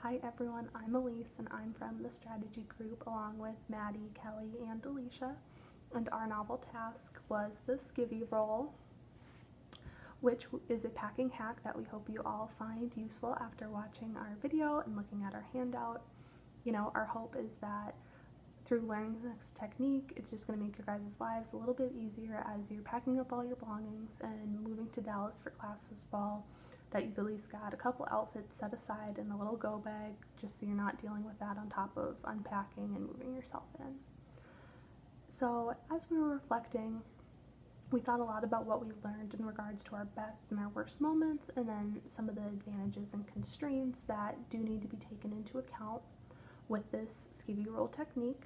Hi everyone, I'm Elise and I'm from the strategy group along with Maddie, Kelly, and Alicia. And our novel task was the skivvy roll, which is a packing hack that we hope you all find useful after watching our video and looking at our handout. Our hope is that through learning this technique, it's just going to make your guys' lives a little bit easier as you're packing up all your belongings and moving to Dallas for class this fall, that you've at least got a couple outfits set aside in a little go bag just so you're not dealing with that on top of unpacking and moving yourself in. So as we were reflecting, we thought a lot about what we learned in regards to our best and our worst moments, and then some of the advantages and constraints that do need to be taken into account with this skivvy roll technique.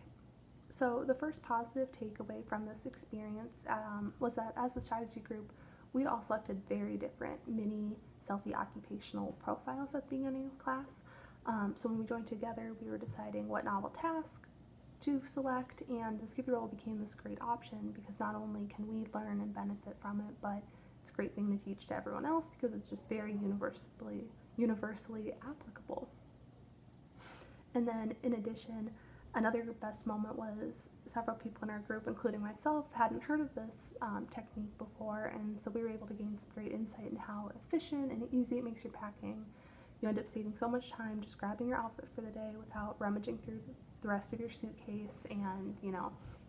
So the first positive takeaway from this experience was that as a strategy group, we all selected very different mini selfie occupational profiles at the beginning of class. So when we joined together, we were deciding what novel task to select, and the skivvy roll became this great option because not only can we learn and benefit from it, but it's a great thing to teach to everyone else because it's just very universally applicable. And then in addition, another best moment was several people in our group, including myself, hadn't heard of this technique before, and so we were able to gain some great insight into how efficient and easy it makes your packing. You end up saving so much time just grabbing your outfit for the day without rummaging through the rest of your suitcase, and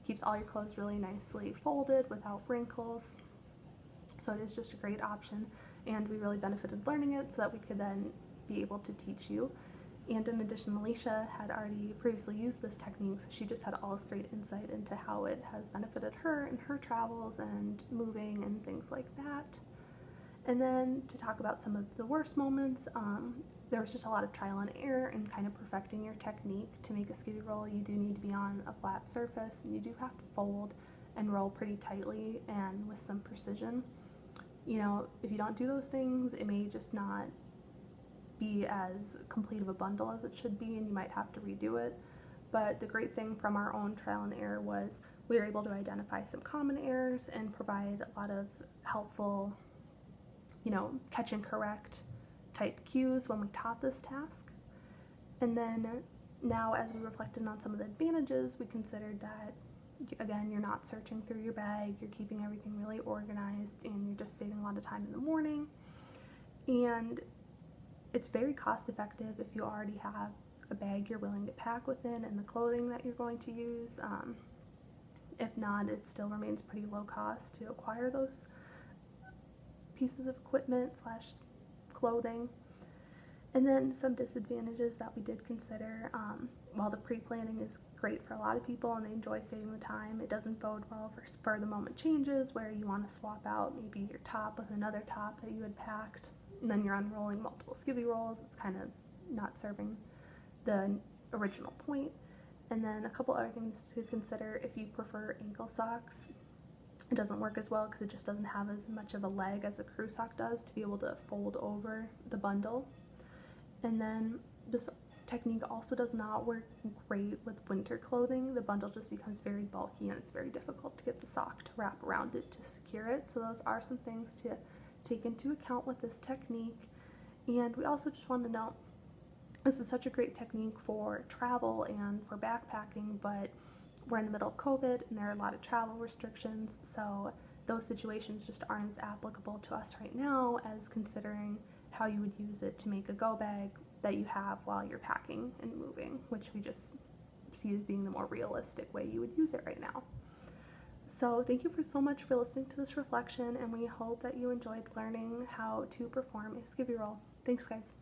keeps all your clothes really nicely folded without wrinkles. So it is just a great option, and we really benefited learning it so that we could then be able to teach you. And in addition, Alicia had already previously used this technique, so she just had all this great insight into how it has benefited her in her travels and moving and things like that. And then to talk about some of the worst moments, there was just a lot of trial and error in kind of perfecting your technique. To make a skivvy roll, you do need to be on a flat surface, and you do have to fold and roll pretty tightly and with some precision. If you don't do those things, it may just not be as complete of a bundle as it should be, and you might have to redo it. But the great thing from our own trial and error was we were able to identify some common errors and provide a lot of helpful, catch and correct type cues when we taught this task. And then now, as we reflected on some of the advantages, we considered that, again, you're not searching through your bag, you're keeping everything really organized, and you're just saving a lot of time in the morning. And it's very cost effective if you already have a bag you're willing to pack within and the clothing that you're going to use. If not, it still remains pretty low cost to acquire those pieces of equipment / clothing. And then some disadvantages that we did consider, while the pre-planning is great for a lot of people and they enjoy saving the time, it doesn't bode well for spur of the moment changes where you want to swap out maybe your top with another top that you had packed, and then you're unrolling multiple skivvy rolls. It's kind of not serving the original point. And then a couple other things to consider: if you prefer ankle socks, it doesn't work as well because it just doesn't have as much of a leg as a crew sock does to be able to fold over the bundle. And then this technique also does not work great with winter clothing. The bundle just becomes very bulky and it's very difficult to get the sock to wrap around it to secure it. So those are some things to take into account with this technique. And we also just want to note, this is such a great technique for travel and for backpacking, but we're in the middle of COVID and there are a lot of travel restrictions, so those situations just aren't as applicable to us right now as considering how you would use it to make a go bag that you have while you're packing and moving, which we just see as being the more realistic way you would use it right now. So thank you so much for listening to this reflection, and we hope that you enjoyed learning how to perform a skivvy roll. Thanks, guys.